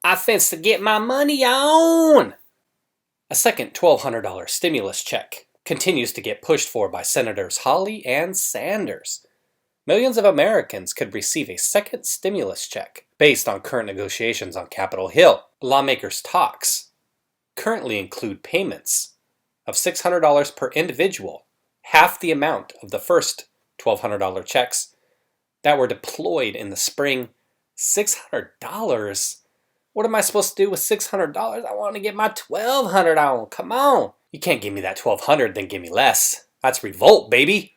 I fins to get my money on. A second $1,200 stimulus check continues to get pushed for by Senators Hawley and Sanders. Millions of Americans could receive a second stimulus check based on current negotiations on Capitol Hill. Lawmakers' talks currently include payments of $600 per individual, half the amount of the first $1,200 checks that were deployed in the spring. $600? What am I supposed to do with $600? I want to get my $1,200 on. Come on. You can't give me that $1,200, then give me less. That's revolt, baby.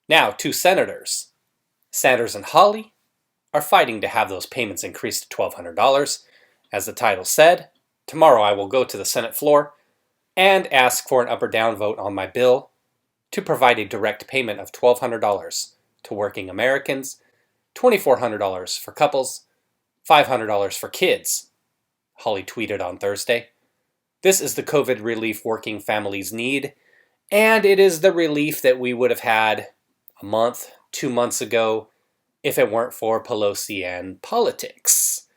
Now, two senators, Sanders and Hawley, are fighting to have those payments increased to $1,200. As the title said, tomorrow I will go to the Senate floor and ask for an up or down vote on my bill to provide a direct payment of $1,200 to working Americans, $2,400 for couples, $500 for kids, Hawley tweeted on Thursday. This is the COVID relief working families need, and it is the relief that we would have had a month, 2 months ago, if it weren't for Pelosi and politics.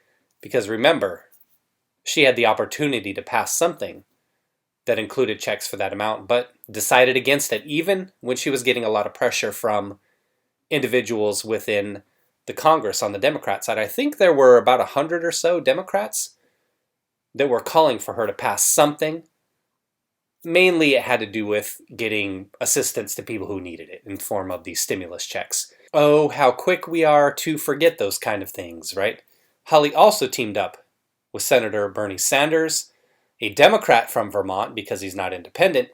Because remember, she had the opportunity to pass something that included checks for that amount, but decided against it, even when she was getting a lot of pressure from individuals within the Congress on the Democrat side. I think there were about 100 or so Democrats that were calling for her to pass something. Mainly it had to do with getting assistance to people who needed it in form of these stimulus checks. Oh, how quick we are to forget those kind of things, right? Hawley also teamed up with Senator Bernie Sanders, a Democrat from Vermont because he's not independent,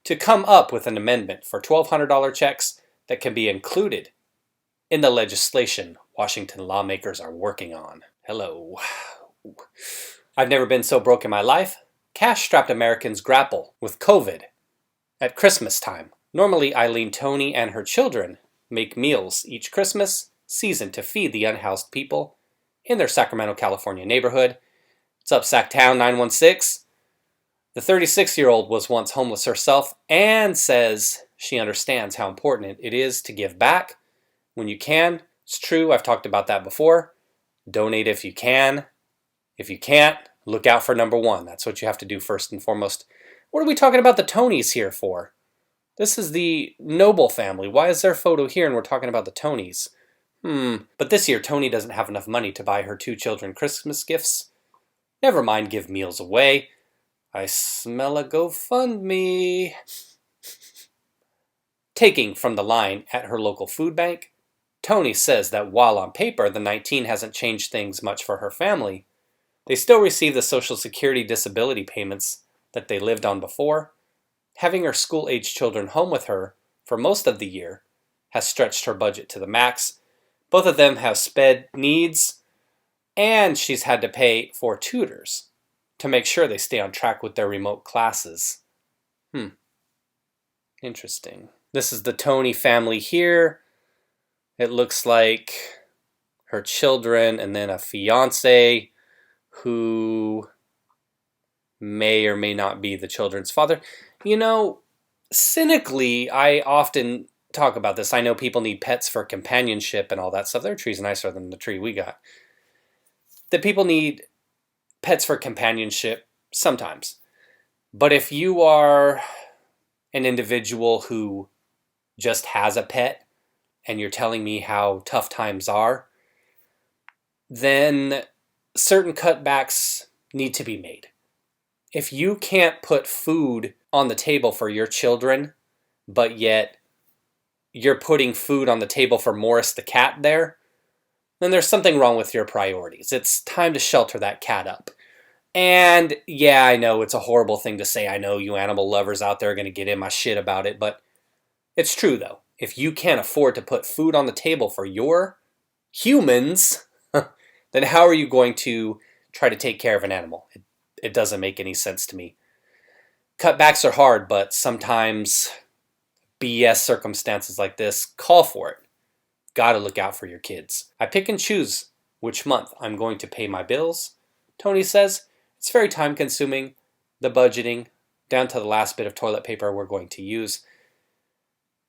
to come up with an amendment for $1,200 checks that can be included in the legislation Washington lawmakers are working on. Hello. I've never been so broke in my life. Cash-strapped Americans grapple with COVID at Christmas time. Normally, Eileen Toney and her children make meals each Christmas season to feed the unhoused people in their Sacramento, California neighborhood. What's up, Sacktown 916? The 36-year-old was once homeless herself and says she understands how important it is to give back when you can. It's true, I've talked about that before. Donate if you can. If you can't, look out for number one. That's what you have to do first and foremost. What are we talking about the Tonys here for? This is the Noble family. Why is their photo here and we're talking about the Tonys? But this year, Tony doesn't have enough money to buy her two children Christmas gifts. Never mind, give meals away. I smell a GoFundMe. Taking from the line at her local food bank, Tony says that while on paper the 19 hasn't changed things much for her family, they still receive the Social Security disability payments that they lived on before. Having her school-age children home with her for most of the year has stretched her budget to the max. Both of them have sped needs, and she's had to pay for tutors to make sure they stay on track with their remote classes. Interesting. This is the Tony family here. It looks like her children and then a fiance who may or may not be the children's father. You know, cynically, I often talk about this. I know people need pets for companionship and all that stuff. Their tree's nicer than the tree we got. That people need pets for companionship sometimes. But if you are an individual who just has a pet and you're telling me how tough times are, then certain cutbacks need to be made. If you can't put food on the table for your children, but yet you're putting food on the table for Morris the cat there, then there's something wrong with your priorities. It's time to shelter that cat up. And yeah, I know it's a horrible thing to say. I know you animal lovers out there are going to get in my shit about it, but it's true though. If you can't afford to put food on the table for your humans, then how are you going to try to take care of an animal? It doesn't make any sense to me. Cutbacks are hard, but sometimes BS circumstances like this call for it. Gotta look out for your kids. I pick and choose which month I'm going to pay my bills. Tony says it's very time consuming, the budgeting, down to the last bit of toilet paper we're going to use.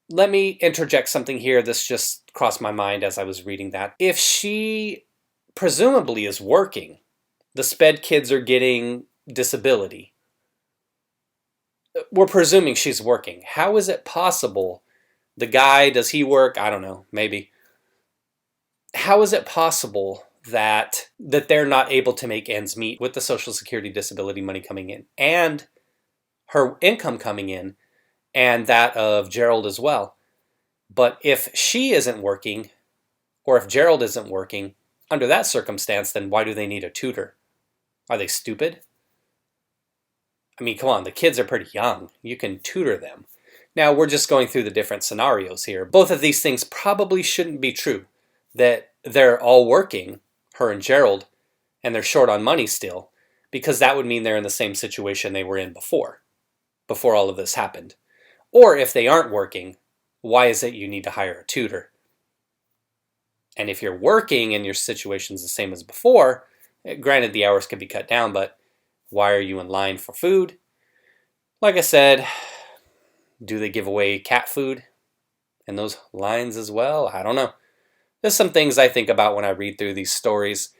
Let me interject something here. This just crossed my mind as I was reading that. If she presumably is working the SPED kids are getting disability. We're presuming she's working. How is it possible? The guy, does he work? I don't know, maybe. How is it possible that they're not able to make ends meet with the Social Security disability money coming in and her income coming in and that of Gerald as well? But if she isn't working, or if Gerald isn't working, under that circumstance, then why do they need a tutor? Are they stupid? I mean, come on, the kids are pretty young. You can tutor them. Now, we're just going through the different scenarios here. Both of these things probably shouldn't be true. That they're all working, her and Gerald, and they're short on money still, because that would mean they're in the same situation they were in before all of this happened. Or if they aren't working, why is it you need to hire a tutor? And if you're working and your situation's the same as before, granted the hours could be cut down, but why are you in line for food? Like I said, do they give away cat food in those lines as well? I don't know. There's some things I think about when I read through these stories.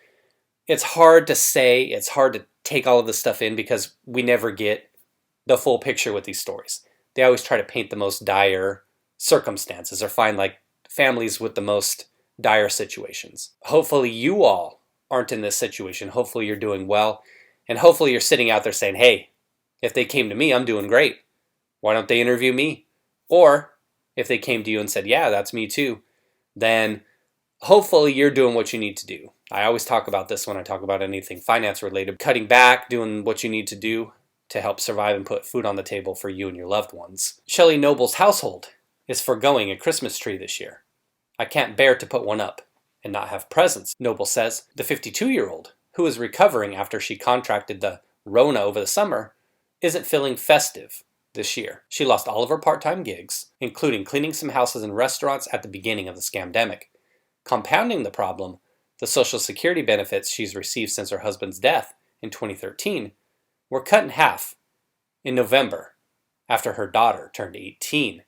It's hard to say, it's hard to take all of this stuff in because we never get the full picture with these stories. They always try to paint the most dire circumstances or find like families with the most dire situations. Hopefully you all aren't in this situation. Hopefully you're doing well. And hopefully you're sitting out there saying, hey, if they came to me, I'm doing great. Why don't they interview me? Or if they came to you and said, yeah, that's me too, then hopefully you're doing what you need to do. I always talk about this when I talk about anything finance related. Cutting back, doing what you need to do to help survive and put food on the table for you and your loved ones. Shelley Noble's household is foregoing a Christmas tree this year. I can't bear to put one up and not have presents, Noble says. The 52-year-old, who is recovering after she contracted the Rona over the summer, isn't feeling festive this year. She lost all of her part-time gigs, including cleaning some houses and restaurants at the beginning of the scamdemic. Compounding the problem, the Social Security benefits she's received since her husband's death in 2013 were cut in half in November after her daughter turned 18.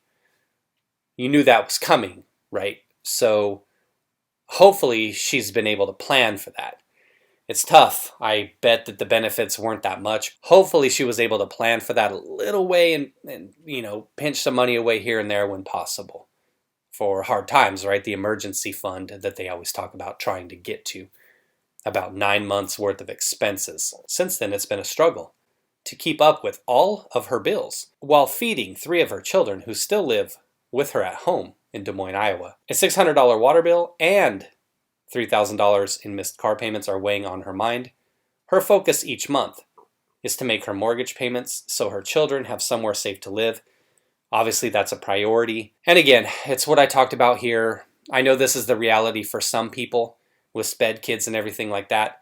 You knew that was coming, right? So hopefully she's been able to plan for that. It's tough. I bet that the benefits weren't that much. Hopefully she was able to plan for that a little way and pinch some money away here and there when possible. For hard times, right? The emergency fund that they always talk about trying to get to. About 9 months worth of expenses. Since then, it's been a struggle to keep up with all of her bills while feeding 3 of her children who still live with her at home in Des Moines, Iowa. A $600 water bill and $3,000 in missed car payments are weighing on her mind. Her focus each month is to make her mortgage payments so her children have somewhere safe to live. Obviously, that's a priority. And again, it's what I talked about here. I know this is the reality for some people with SPED kids and everything like that,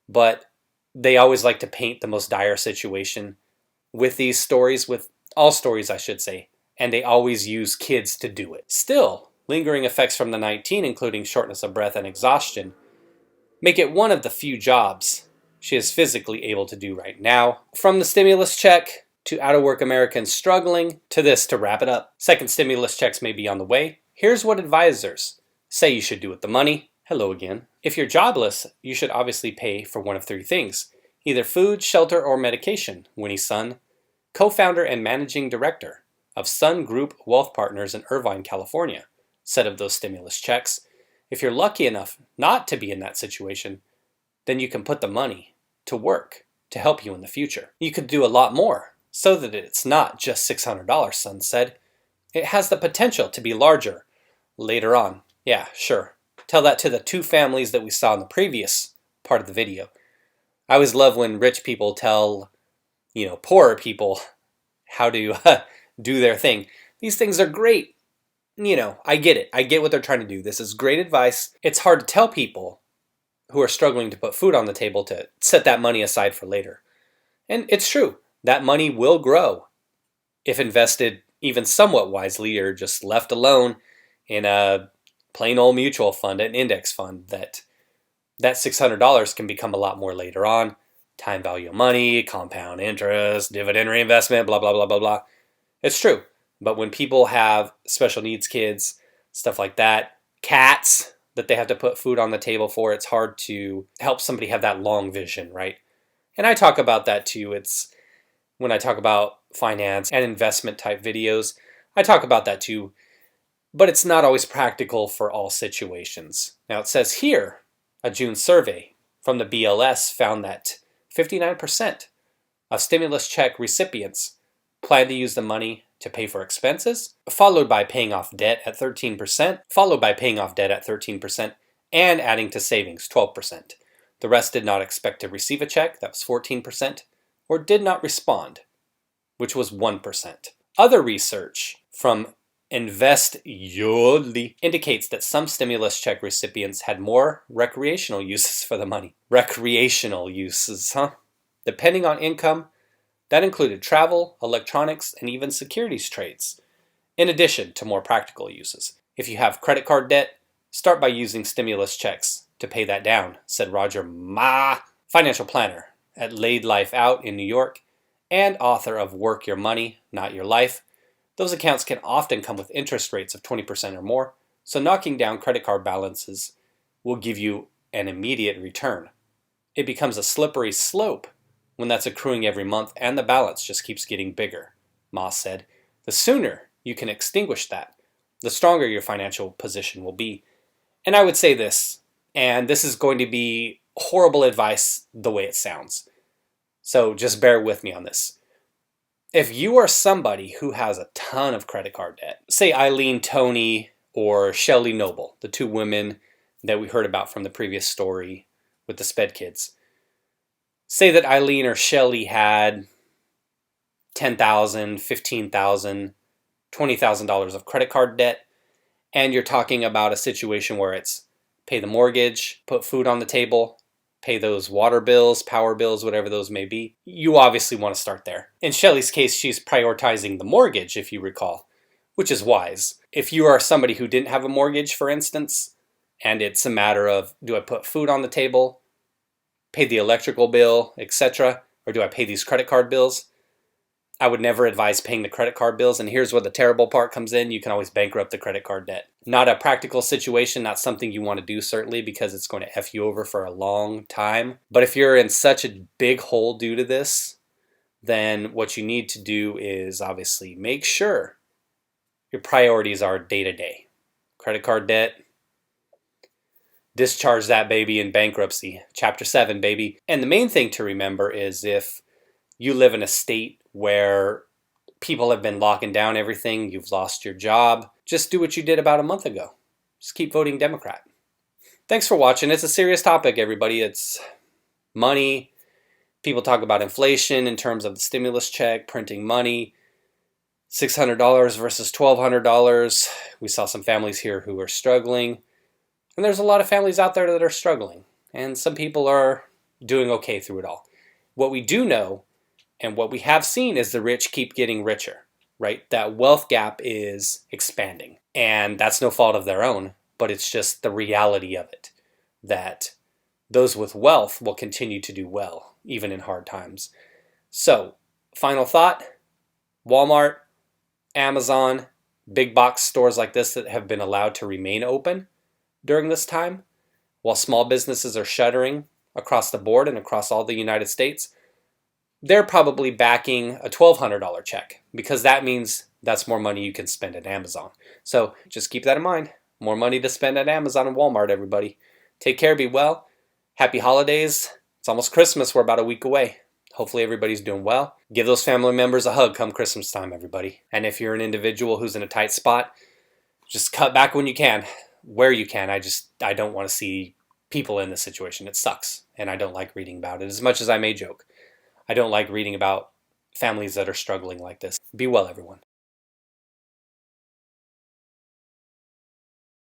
but they always like to paint the most dire situation with these stories, with all stories, I should say, and they always use kids to do it. Still, lingering effects from the 19, including shortness of breath and exhaustion, make it one of the few jobs she is physically able to do right now. From the stimulus check to out-of-work Americans struggling, to this to wrap it up. Second stimulus checks may be on the way. Here's what advisors say you should do with the money. Hello again. If you're jobless, you should obviously pay for one of 3 things. Either food, shelter, or medication, Winnie Sun, co-founder and managing director of Sun Group Wealth Partners in Irvine, California, said of those stimulus checks. If you're lucky enough not to be in that situation, then you can put the money to work to help you in the future. You could do a lot more so that it's not just $600, Sun said. It has the potential to be larger later on. Yeah, sure. Tell that to the 2 families that we saw in the previous part of the video. I always love when rich people tell, poorer people how to do their thing. These things are great. I get it. I get what they're trying to do. This is great advice. It's hard to tell people who are struggling to put food on the table to set that money aside for later. And it's true. That money will grow if invested even somewhat wisely or just left alone in a plain old mutual fund, an index fund that $600 can become a lot more later on. Time value of money, compound interest, dividend reinvestment, blah, blah, blah, blah, blah. It's true. But when people have special needs kids, stuff like that, cats, that they have to put food on the table for. It's hard to help somebody have that long vision, right? And I talk about that too. It's when I talk about finance and investment type videos, I talk about that too. But it's not always practical for all situations. Now it says here, a June survey from the BLS found that 59% of stimulus check recipients plan to use the money to pay for expenses, followed by paying off debt at 13%, and adding to savings, 12%. The rest did not expect to receive a check, that was 14%, or did not respond, which was 1%. Other research from Hawley indicates that some stimulus check recipients had more recreational uses for the money. Recreational uses, huh? Depending on income, that included travel, electronics, and even securities trades, in addition to more practical uses. If you have credit card debt, start by using stimulus checks to pay that down, said Roger Ma, financial planner at Laid Life Out in New York and author of Work Your Money, Not Your Life. Those accounts can often come with interest rates of 20% or more, so knocking down credit card balances will give you an immediate return. It becomes a slippery slope when that's accruing every month and the balance just keeps getting bigger, Ma said. The sooner you can extinguish that, the stronger your financial position will be. And I would say this, and this is going to be horrible advice the way it sounds, so just bear with me on this. If you are somebody who has a ton of credit card debt, say Eileen Toney or Shelley Noble, the two women that we heard about from the previous story with the Sped kids, say that Eileen or Shelley had $10,000, $15,000, $20,000 of credit card debt, and you're talking about a situation where it's pay the mortgage, put food on the table, pay those water bills, power bills, whatever those may be, you obviously want to start there. In Shelley's case, she's prioritizing the mortgage, if you recall, which is wise. If you are somebody who didn't have a mortgage, for instance, and it's a matter of, do I put food on the table, pay the electrical bill, etc., or do I pay these credit card bills? I would never advise paying the credit card bills, and here's where the terrible part comes in. You can always bankrupt the credit card debt. Not a practical situation, not something you want to do, certainly, because it's going to F you over for a long time. But if you're in such a big hole due to this, then what you need to do is obviously make sure your priorities are day-to-day. Credit card debt, discharge that baby in bankruptcy. Chapter 7, baby. And the main thing to remember is if you live in a state where people have been locking down everything, you've lost your job, just do what you did about a month ago. Just keep voting Democrat. Thanks for watching. It's a serious topic, everybody. It's money. People talk about inflation in terms of the stimulus check, printing money, $600 versus $1,200. We saw some families here who are struggling. And there's a lot of families out there that are struggling. And some people are doing okay through it all. What we do know and what we have seen is the rich keep getting richer, right? That wealth gap is expanding. And that's no fault of their own, but it's just the reality of it, that those with wealth will continue to do well, even in hard times. So, final thought, Walmart, Amazon, big box stores like this that have been allowed to remain open during this time, while small businesses are shuttering across the board and across all the United States, they're probably backing a $1,200 check because that means that's more money you can spend at Amazon. So just keep that in mind. More money to spend at Amazon and Walmart, everybody. Take care, be well. Happy holidays. It's almost Christmas. We're about a week away. Hopefully everybody's doing well. Give those family members a hug come Christmas time, everybody. And if you're an individual who's in a tight spot, just cut back when you can, where you can. I don't want to see people in this situation. It sucks. And I don't like reading about it as much as I may joke. I don't like reading about families that are struggling like this. Be well, everyone.